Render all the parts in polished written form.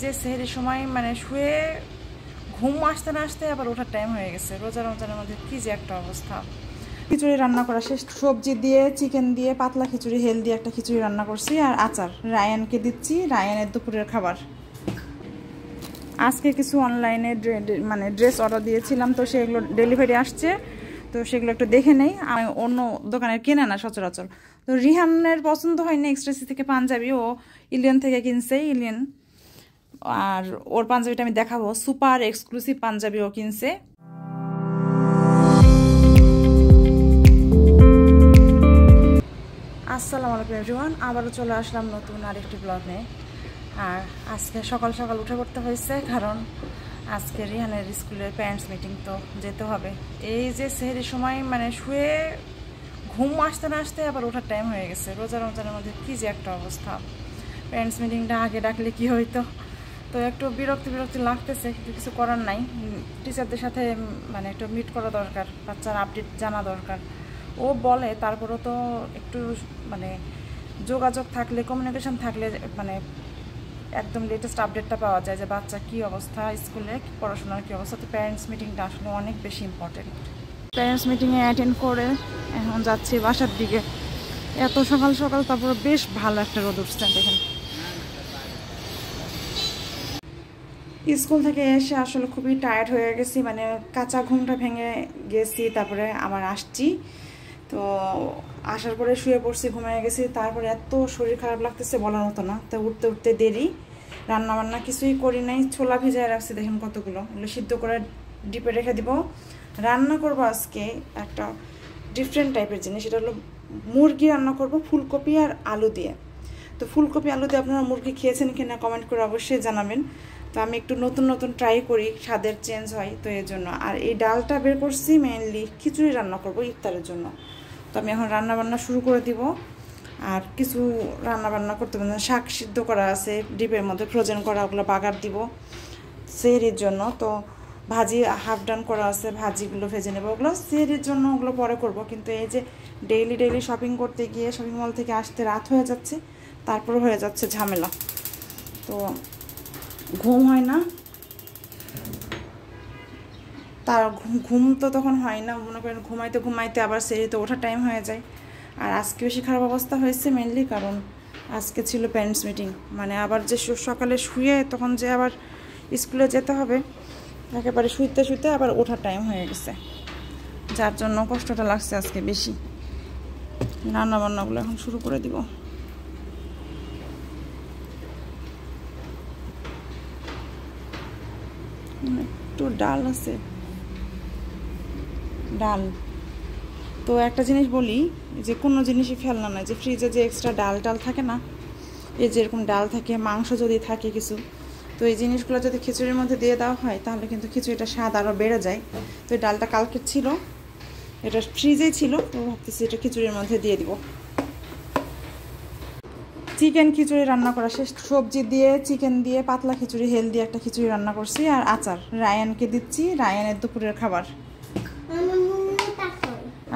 যে সেহরির সময় মানে শুয়ে ঘুম আসতে না আসতে আবার ওঠার টাইম হয়ে গেছে। রমজানের মধ্যে কি যে একটা অবস্থা। খিচুড়ি রান্না করা শেষ, সবজি দিয়ে চিকেন দিয়ে পাতলা খিচুড়ি, হেলদি একটা খিচুড়ি রান্না করছি আর আচার রায়ানকে দিচ্ছি, রায়ানের দুপুরের খাবার। আজকে কিছু অনলাইনে মানে ড্রেস অর্ডার দিয়েছিলাম, তো সেগুলো ডেলিভারি আসছে, তো সেগুলো একটু দেখে নেই। আমি অন্য দোকানের কেনে না সচরাচর। তো রিহানের পছন্দ হয়নি এক্সট্রাসি থেকে পাঞ্জাবি, ও ইলিয়ন থেকে কিনছে, ইলিয়ন। আর ওর পাঞ্জাবিটা আমি দেখাবো, সুপার এক্সক্লুসিভ পাঞ্জাবি ও কিনছে। আসসালামু আলাইকুম এভরিওয়ান, আবারও চলে আসলাম নতুন আরেকটি ব্লগ নিয়ে। আর আজকে সকাল সকাল উঠে পড়তে হয়েছে, কারণ আজকে রিহানের স্কুলের প্যারেন্টস মিটিং, তো যেতে হবে। এই যে সেহরির সময় মানে শুয়ে ঘুম আসতে না আসতে আবার ওঠার টাইম হয়ে গেছে। রমজানের মধ্যে কি যে একটা অবস্থা। প্যারেন্টস মিটিংটা আগে ডাকলে কি হইতো। তো একটু বিরক্তি লাগতেছে, কিন্তু কিছু করার নাই। টিচারদের সাথে মানে একটু মিট করা দরকার, বাচ্চার আপডেট জানা দরকার। ও বলে, তারপরেও তো একটু মানে যোগাযোগ থাকলে, কমিউনিকেশন থাকলে মানে একদম লেটেস্ট আপডেটটা পাওয়া যায় যে বাচ্চা কী অবস্থা, স্কুলে পড়াশোনার কী অবস্থা। তো প্যারেন্টস মিটিংটা আসলে অনেক বেশি ইম্পর্টেন্ট। প্যারেন্টস মিটিংয়ে অ্যাটেন্ড করে এখন যাচ্ছি বাসার দিকে। এত সকাল সকাল, তারপরে বেশ ভালো একটা রোদ উঠছে দেখেন। স্কুল থেকে এসে আসলে খুবই টায়ার্ড হয়ে গেছি, মানে কাঁচা ঘুমটা ভেঙে গেছি। তারপরে আবার আসছি, তো আসার পরে শুয়ে পড়ছি, ঘুমিয়ে গেছি। তারপরে এত শরীর খারাপ লাগতেছে বলার মতো না। তো উঠতে উঠতে দেরি, রান্নাবান্না কিছুই করি নাই। ছোলা ভিজায় রাখছি দেখেন কতগুলো, ওগুলো সিদ্ধ করে ডিপে রেখে দিব। রান্না করবো আজকে একটা ডিফারেন্ট টাইপের জিনিস, এটা হলো মুরগি রান্না করব ফুলকপি আর আলু দিয়ে। তো ফুলকপি আলু দিয়ে আপনারা মুরগি খেয়েছেন কিনা কমেন্ট করে অবশ্যই জানাবেন। তো আমি একটু নতুন ট্রাই করি, স্বাদের চেঞ্জ হয়, তো এর জন্য। আর এই ডালটা বের করছি মেইনলি খিচুড়ি রান্না করব ইফতারের জন্য। তো আমি এখন রান্নাবান্না শুরু করে দিব। আর কিছু রান্নাবান্না করতে পারেন, শাক সিদ্ধ করা আছে ডিপের মধ্যে, ফ্রোজেন করা, ওগুলো বাগার দিব সেহরির জন্য। তো ভাজি হাফ ডান করা আছে, ভাজিগুলো ভেজে নেবো, ওগুলো সেহরির জন্য, ওগুলো পরে করব। কিন্তু এই যে ডেইলি শপিং করতে গিয়ে শপিং মল থেকে আসতে রাত হয়ে যাচ্ছে, তারপরে হয়ে যাচ্ছে ঝামেলা। তো ঘুম হয় না, তার ঘুম তো তখন হয় না, মনে করেন ঘুমাইতে আবার সেহরিতে ওঠার টাইম হয়ে যায়। আর আজকে বেশি খারাপ অবস্থা হয়েছে মেনলি কারণ আজকে ছিল প্যারেন্টস মিটিং, মানে আবার যে সকালে শুয়ে তখন যে আবার স্কুলে যেতে হবে, একেবারে শুইতে আবার ওঠার টাইম হয়ে গেছে, যার জন্য কষ্টটা লাগছে আজকে বেশি। রান্নাবান্নাগুলো এখন শুরু করে দিব। একটু ডাল আছে, ডাল। তো একটা জিনিস বলি, যে কোনো জিনিসই ফেলনা না, যে ফ্রিজে যে এক্সট্রা ডাল থাকে না, এই যেরকম ডাল থাকে, মাংস যদি থাকে কিছু, তো এই জিনিসগুলো যদি খিচুড়ির মধ্যে দিয়ে দেওয়া হয় তাহলে কিন্তু খিচুড়িটা স্বাদ আরও বেড়ে যায়। তো এই ডালটা কালকে ছিল, এটা ফ্রিজেই ছিল, তো ভাবতেছি এটা খিচুড়ির মধ্যে দিয়ে দিব। চিকেন খিচুড়ি রান্না করা শেষ, সবজি দিয়ে চিকেন দিয়ে পাতলা খিচুড়ি, হেলদি একটা খিচুড়ি রান্না করছি আর আচার রায়ানকে দিচ্ছি, রায়ানের দুপুরের খাবার।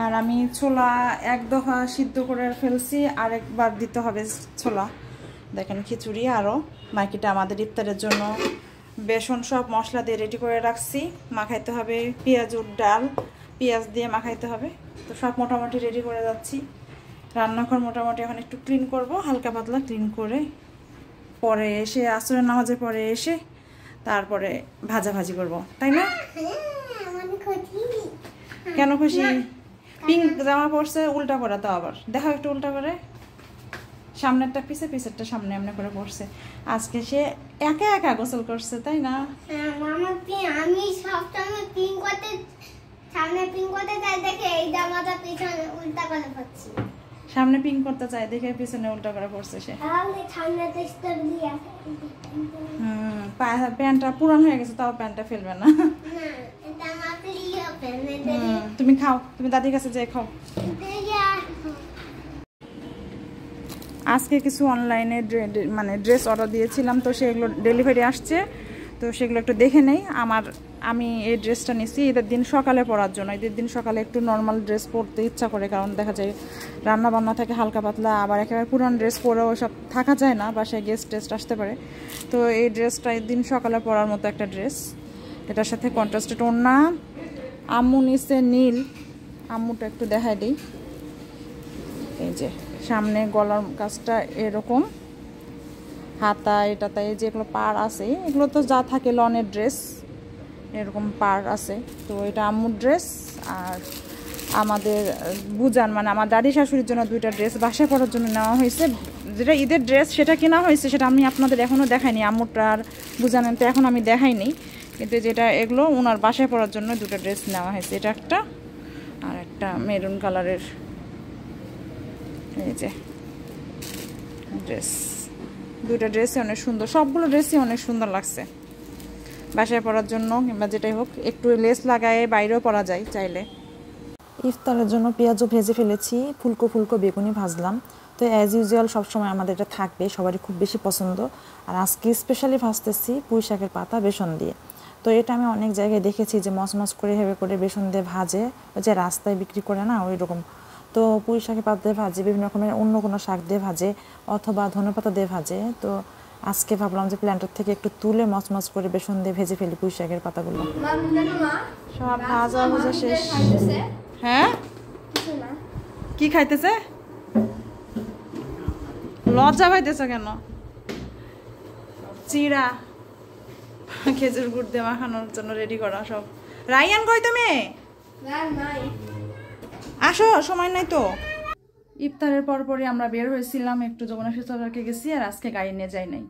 আর আমি ছোলা এক দফা সিদ্ধ করে ফেলছি, আরেকবার দিতে হবে ছোলা। দেখেন খিচুড়ি আরও বাকিটা আমাদের ইফতারের জন্য বেসন সব মশলা দিয়ে রেডি করে রাখছি। মাখাইতে হবে পেঁয়াজুর ডাল, পেঁয়াজ দিয়ে মাখাইতে হবে। তো সব মোটামুটি রেডি করে যাচ্ছি। রান্নাঘর মোটামুটি এখন একটু ক্লিন করব, হালকা পাতলা ক্লিন করে, পরে এসে আসরের নামাজের পরে এসে তারপরে ভাজাভাজি করব, তাই না? কেন খুশি? পিঙ্ক জামা পরছে, উল্টা করা। তো আবার দেখো একটু উল্টা করে, সামনেরটা পিছেরটা সামনে এমনি করে পরছে। আজকে সে একা গোসল করছে, তাই না? আমি সবসময় পিঙ্ক করতে, সামনে পিঙ্ক করতে চাই দেখে এই জামাটা পিছনে উল্টা করে পরছি। সামনে পিঙ্ক করতে চাই দেখে পিছনে উল্টা করে পরছে সে। প্যান্টটা পুরান হয়ে গেছে, তাও প্যান্টটা ফেলবে না। তুমি খাও, তুমি দাদির কাছে যেয়ে খাও। আজকে কিছু অনলাইনে মানে ড্রেস অর্ডার দিয়েছিলাম, তো সেগুলো ডেলিভারি আসছে, তো সেগুলো একটু দেখে নেই। আমি এই ড্রেসটা নিছি ঈদের দিন সকালে পরার জন্য। ঈদের দিন সকালে একটু নর্মাল ড্রেস পরতে ইচ্ছা করে, কারণ দেখা যায় রান্না বান্না থাকে হালকা পাতলা, আবার একেবারে পুরান ড্রেস পরেও সব থাকা যায় না, বাসায় গেস্ট টেস্ট আসতে পারে। তো এই ড্রেসটা ঈদ দিন সকালে পরার মতো একটা ড্রেস। এটার সাথে কন্ট্রাস্টেড ওড়না। আম্মু নিচে নীল, আম্মুটা একটু দেখায় দিই। এই যে সামনে গলার কাজটা এরকম, হাতা এটাতে যেগুলো পার আছে এগুলো তো যা থাকে লনের ড্রেস, এরকম পার আছে। তো এটা আম্মুর ড্রেস। আর আমাদের বুজান মানে আমার দাদি শাশুড়ির জন্য দুইটা ড্রেস বাসায় পরার জন্য নেওয়া হয়েছে। যেটা ঈদের ড্রেস সেটা কেনা হয়েছে, সেটা আমি আপনাদের এখনও দেখাইনি। আম্মুরটা আর বুজানের তো এখন আমি দেখাইনি, কিন্তু যেটা এগুলো ওনার বাসায় পরার জন্য দুটো ড্রেস নেওয়া হয়েছে। এটা একটা, আর একটা মেরুন কালারের এই যে ড্রেস। দুইটা ড্রেসই অনেক সুন্দর, সবগুলো ড্রেসই অনেক সুন্দর লাগছে বাসায় পরার জন্য, কিংবা যেটাই হোক একটু লেস লাগায় বাইরেও পরা যায় চাইলে। ইফতারের জন্য পেঁয়াজও ভেজে ফেলেছি, ফুলকো ফুলকো বেগুনি ভাজলাম। তো অ্যাজ ইউজুয়াল সবসময় আমাদের এটা থাকবে, সবারই খুব বেশি পছন্দ। আর আজকে স্পেশালি ভাজতেছি পুঁই শাকের পাতা বেসন দিয়ে। তো এটা আমি অনেক জায়গায় দেখেছি যে মচমচ করে হেবে করে বেসন দিয়ে ভাজে, ওই যে রাস্তায় বিক্রি করে না ওই রকম। তো পুঁই শাকের পাতা দিয়ে ভাজে, বিভিন্ন রকমের অন্য কোনো শাক দিয়ে ভাজে, অথবা ধনেপাতা দিয়ে ভাজে। তো আজকে ভাবলাম যে প্ল্যান্টার থেকে একটু তুলে মচমচ করে বেসন দিয়ে ভেজে ফেলি পুঁই শাকের পাতাগুলো। সব ভাজা ভাজা শেষ। হ্যাঁ কি খাইতেছে? লজ্জা পাইতেছ কেন? চিড়া খেজুর গুড় দিয়ে মাখানোর জন্য রেডি করা সব। রাইয়ান কই তুমি? আসো, সময় নাই তো। ইফতারের পরপরই আমরা বের হয়েছিলাম, একটু যমুনা ফিউচার পার্কে গেছি। আর আজকে গাড়ি নিয়ে যাই নাই,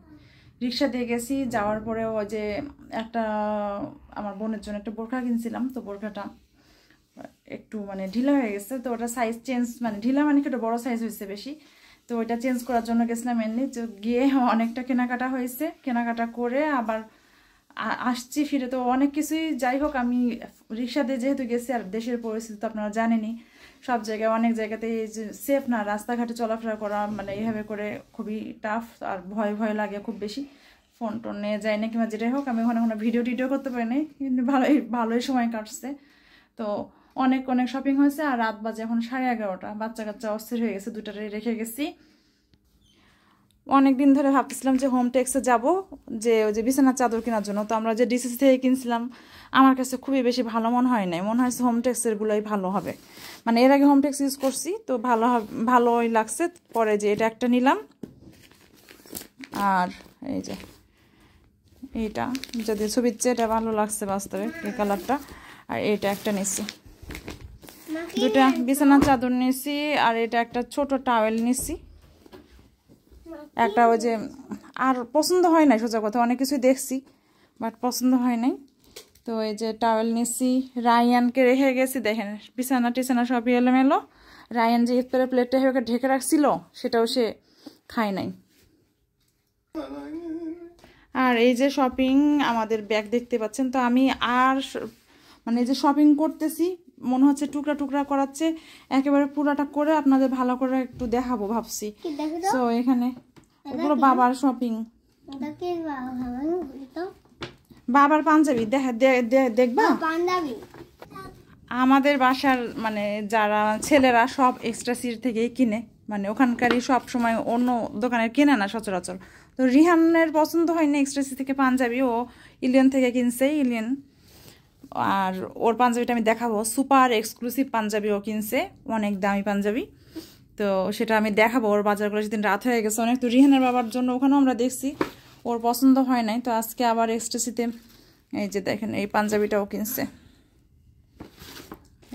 রিক্সা দিয়ে গেছি। যাওয়ার পরে ওই যে একটা আমার বোনের জন্য একটা বোরখা কিনছিলাম, তো বোরখাটা একটু মানে ঢিলা হয়ে গেছে। তো ওটা সাইজ চেঞ্জ, মানে ঢিলা মানে কি, ওটা বড় সাইজ হয়েছে বেশি। তো ওইটা চেঞ্জ করার জন্য গেছিলাম এমনি। তো গিয়ে অনেকটা কেনাকাটা হয়েছে, কেনাকাটা করে আবার আসছি ফিরে। তো অনেক কিছুই, যাই হোক আমি রিক্সা দিয়ে যেহেতু গেছি, আর দেশের পরিস্থিতি তো আপনারা জানেনই, সব জায়গায় অনেক জায়গাতে সেফ না, রাস্তাঘাটে চলাফেরা করা মানে এইভাবে করে খুবই টাফ, আর ভয় ভয় লাগে খুব বেশি। ফোন টোন নিয়ে যায় না, কিংবা যেটাই হোক আমি ওখানে কোনো ভিডিও করতে পারি নাই, কিন্তু ভালোই সময় কাটছে। তো অনেক শপিং হয়েছে। আর রাত বাজে এখন 11:30, বাচ্চা কাচ্চা অস্থির হয়ে গেছে, দুটারে রেখে গেছি। অনেকদিন ধরে ভাবতেছিলাম যে হোম টেক্সে যাবো, যে ওই যে বিছানার চাদর কেনার জন্য। তো আমরা যে ডিসিসি থেকে কিনছিলাম আমার কাছে খুবই বেশি ভালো মনে হয় নাই, মনে হয়েছে হোম টেক্সের গুলোই ভালো হবে। মানে এর আগে হোম টেক্স ইউজ করছি, তো ভালোই লাগছে। পরে যে এটা একটা নিলাম, আর এই যে এইটা যদি ছবির চেয়ে এটা ভালো লাগছে বাস্তবে, এই কালারটা। আর এটা একটা নিচ্ছি, দুটা বিছানার চাদর নিয়েছি। আর এটা একটা ছোট টাওয়েল নিচ্ছি, একটা ওই যে আর পছন্দ হয় নাই, সোজা কথা অনেক কিছুই দেখছি বাট পছন্দ হয় নাই। তো এই যে টাওয়েল নিচ্ছি। রায়ানকে রেখে গেছি, দেখেন বিছানা টিছানা সবই এলোমেলো। রায়ান যে ইফতারের প্লেটটা ওকে ঢেকে রাখছিল সেটাও সে খায় নাই। আর এই যে শপিং, আমাদের ব্যাগ দেখতে পাচ্ছেন। তো আমি আর মানে এই যে শপিং করতেছি, মনে হচ্ছে টুকরা টুকরা করাচ্ছে, একেবারে পুরাটা করে আপনাদের ভালো করে একটু দেখাবো ভাবছি। তো এখানে ওগুলো বাবার শপিং, বাবার পাঞ্জাবি দেখবা। আমাদের বাসার মানে যারা ছেলেরা সব এক্সট্রা সিট থেকেই কিনে, মানে ওখানকারই সব সময় অন্য দোকানের কেনে না সচরাচর। তো রিহানের পছন্দ হয় না এক্সট্রা সিট থেকে পাঞ্জাবি, ও ইলিয়ন থেকে কিনছে, ইলিয়ন। আর ওর পাঞ্জাবিটা আমি দেখাবো, সুপার এক্সক্লুসিভ পাঞ্জাবি ও কিনছে, অনেক দামি পাঞ্জাবি। তো সেটা আমি দেখাবো। ওর বাজারগুলো সেদিন রাত হয়ে গেছে অনেক। তো রিহানের বাবার জন্য ওখানেও আমরা দেখছি, ওর পছন্দ হয় নাই। তো আজকে আবার এক্সট্রা সিতে এই যে দেখেন এই পাঞ্জাবিটাও কিনছে,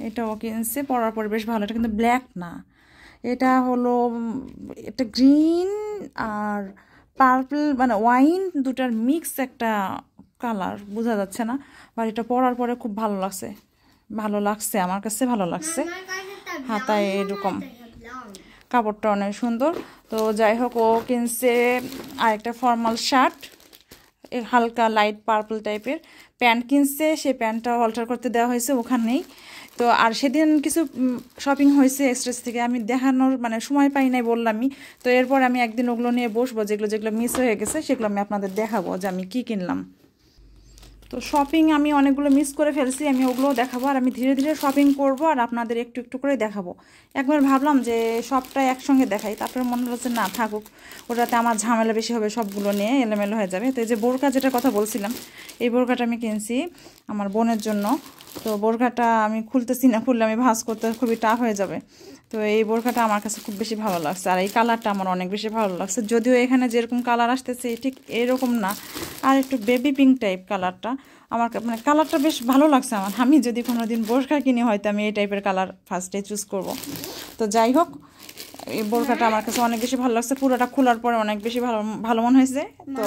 এটাও কিনছে। পরার পর বেশ ভালো। এটা কিন্তু ব্ল্যাক না, এটা হলো একটা গ্রিন আর পার্পল, মানে ওয়াইন দুটার মিক্স একটা কালার, বোঝা যাচ্ছে না। বাট এটা পরার পরে খুব ভালো লাগছে, আমার কাছে ভালো লাগছে। হাতায় এরকম কাপড়টা অনেক সুন্দর। তো যাই হোক, ও কিনছে আরেকটা ফর্মাল শার্ট, হালকা লাইট পার্পল টাইপের। প্যান্ট কিনছে, সেই প্যান্টটা অল্টার করতে দেওয়া হয়েছে ওখানেই। তো আর সেদিন কিছু শপিং হয়েছে এক্সট্রেস থেকে, আমি দেখানোর মানে সময় পাই নাই বললামই। তো এরপর আমি একদিন ওগুলো নিয়ে বসবো, যেগুলো মিস হয়ে গেছে সেগুলো আমি আপনাদের দেখাবো যে আমি কি কিনলাম। তো শপিং আমি অনেকগুলো মিস করে ফেলছি, আমি ওগুলোও দেখাবো। আর আমি ধীরে ধীরে শপিং করব আর আপনাদের একটু একটু করে দেখাবো। একবার ভাবলাম যে সবটাই একসঙ্গে দেখাই, তারপরে মনে হচ্ছে না থাকুক, ওটাতে আমার ঝামেলা বেশি হবে, সবগুলো নিয়ে এলোমেলো হয়ে যাবে। তো এই যে বোরকা যেটার কথা বলছিলাম, এই বোরকাটা আমি কিনছি আমার বোনের জন্য। তো বোরকাটা আমি খুলতেছি না, খুললে আমি ভাঁজ করতে খুবই টাফ হয়ে যাবে। তো এই বোরকাটা আমার কাছে খুব বেশি ভালো লাগছে, আর এই কালারটা আমার অনেক বেশি ভালো লাগছে। যদিও এখানে যেরকম কালার আসতেছে ঠিক এরকম না, আর একটু বেবি পিঙ্ক টাইপ কালারটা আমার, মানে কালারটা বেশ ভালো লাগছে আমার। আমি যদি কোনো দিন বোরকা কিনি হয়তো আমি এই টাইপের কালার ফার্স্টে চুজ করব। তো যাই হোক, এই বোরকাটা আমার কাছে অনেক বেশি ভালো লাগছে, পুরোটা খোলার পরে অনেক বেশি ভালো মনে হয়েছে। তো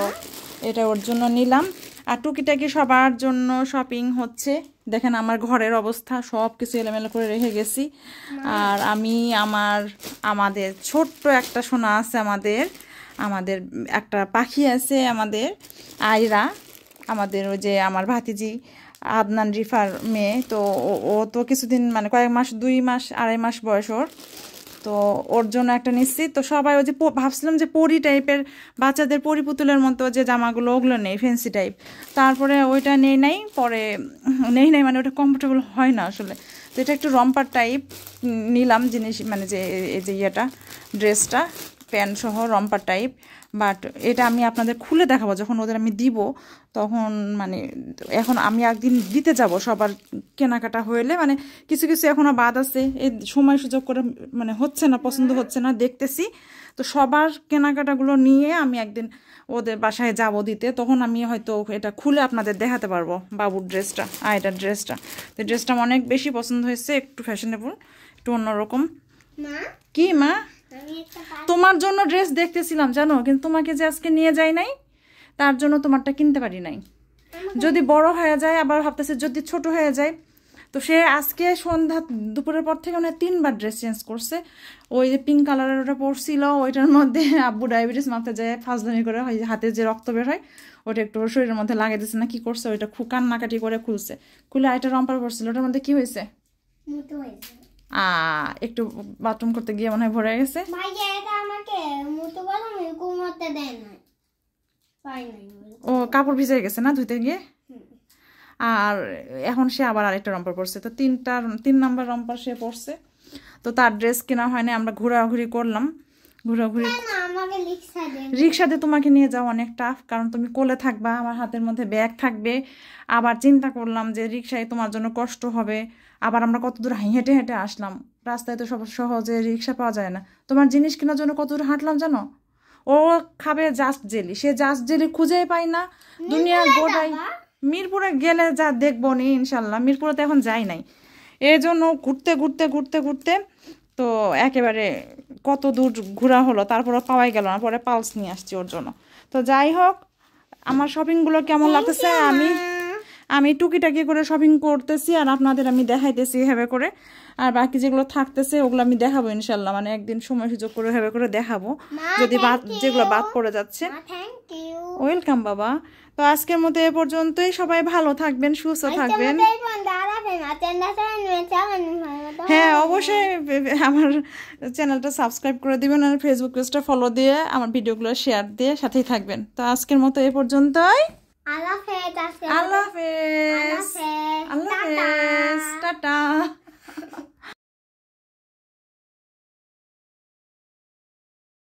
এটা ওর জন্য নিলাম। আর টুকিটাকি সবার জন্য শপিং হচ্ছে। দেখেন আমার ঘরের অবস্থা, সব কিছু এলোমেলো করে রেখে গেছি। আর আমি আমাদের ছোট্ট একটা সোনা আছে, আমাদের একটা পাখি আছে, আমাদের আয়রা, আমাদের ওই যে আমার ভাতিজি আদনান রিফার মেয়ে। তো ও তো কিছুদিন মানে কয়েক মাস, 2 মাস 2.5 মাস বয়স ওর। তো ওর জন্য একটা নিচ্ছি। তো সবাই ওই যে ভাবছিলাম যে পরি টাইপের বাচ্চাদের পরি পুতুলের মতো যে জামাগুলো, ওগুলো নেই, ফ্যান্সি টাইপ। তারপরে ওইটা নেই পরে নেই মানে ওটা কমফোর্টেবল হয় না আসলে। তো এটা একটু রম্পার টাইপ নিলাম জিনিস, মানে যে এই যে ইয়েটা ড্রেসটা প্যান্ট সহ রম্পার টাইপ। বাট এটা আমি আপনাদের খুলে দেখাবো যখন ওদের আমি দিব, তখন মানে এখন আমি একদিন দিতে যাব সবার কেনাকাটা হইলে, মানে কিছু কিছু এখনও বাদ আছে, এই সময় সুযোগ করে মানে হচ্ছে না, পছন্দ হচ্ছে না, দেখতেছি। তো সবার কেনাকাটাগুলো নিয়ে আমি একদিন ওদের বাসায় যাব দিতে, তখন আমি হয়তো এটা খুলে আপনাদের দেখাতে পারবো বাবুর ড্রেসটা, আয়টার ড্রেসটা। তো ড্রেসটা অনেক বেশি পছন্দ হয়েছে, একটু ফ্যাশনেবল, একটু অন্যরকম। কি মা, তোমার জন্য ড্রেস দেখতেছিলাম জানো, কিন্তু তোমাকে যে আজকে নিয়ে যাই নাই তার জন্য তোমারটা কিনতে পারি নাই। যদি বড় হয়ে যায় আবার ভাবতেছে যদি ছোট হয়ে যায়। তো সে আজকে সন্ধ্যা দুপুরের পর থেকে মানে 3 বার ড্রেস চেঞ্জ করছে। ওই যে পিঙ্ক কালারের ওটা পরছিল, ওইটার মধ্যে আব্বু ডায়াবেটিস মাপতে যায় ফাজলামি করে, হয় হাতে যে রক্ত বের হয় ওটা একটু শরীরের মধ্যে লাগিয়ে দিচ্ছে না কি করছে, ওইটা কান্নাকাটি করে খুলছে, খুলে আরেকটা রম্পার পরছিল, ওটার মধ্যে কি হয়েছে, একটু বাথরুম করতে গিয়ে মনে হয় ভরে গেছে। ও কাপড় ভিজে গেছে না ধুইতে গিয়ে। আর এখন সে আবার আরেকটা রম্পার পরছে, তো 3 নাম্বার রম্পার সে পরছে। তো তার ড্রেস কেনা হয় না, আমরা ঘোরাঘুরি করলাম, রিক্সাতে তোমাকে নিয়ে যাওয়া অনেক টাফ, কারণ তুমি কোলে থাকবা, আমার হাতের মধ্যে ব্যাগ থাকবে। আবার চিন্তা করলাম যে রিক্সায় তোমার জন্য কষ্ট হবে, আবার আমরা কত দূর হেঁটে হেঁটে আসলাম, রাস্তায় তো সব সহজে রিক্সা পাওয়া যায় না। তোমার জিনিস কেনার জন্য কত দূর হাঁটলাম জানো। ও খাবে জাস্ট জেলি, সে জাস্ট জেলি খুঁজেই পাই না দুনিয়ার গোটাই। মিরপুরে গেলে যা দেখবো নি ইনশাল্লাহ, মিরপুরে তো এখন যাই নাই, এই জন্য ঘুরতে ঘুরতে ঘুরতে ঘুরতে তো একেবারে কত দূর ঘোরা হলো, তারপরে পাওয়াই গেল না, পরে পালস নিয়ে আসছি ওর জন্য। তো যাই হোক, আমার শপিংগুলো কেমন লাগতেছে, আমি টুকিটাকি করে শপিং করতেছি আর আপনাদের আমি দেখাইতেছি এভাবে করে। আর বাকি যেগুলো থাকতেছে ওগুলো আমি দেখাবো ইনশাল্লাহ, মানে একদিন সময় সুযোগ করে এভাবে করে দেখাবো, যদি যেগুলো বাদ পড়ে যাচ্ছে। ওয়েলকাম বাবা। তো আজকের মতো এ পর্যন্তই, সবাই ভালো থাকবেন, সুস্থ থাকবেন। হ্যাঁ অবশ্যই আমার চ্যানেলটা সাবস্ক্রাইব করে দিবেন, আর ফেসবুক পেজটা ফলো দিয়ে আমার ভিডিওগুলো শেয়ার দিয়ে সাথেই থাকবেন। তো আজকের মতো এ পর্যন্তই, আল্লাহ হাফেজ, টাটা।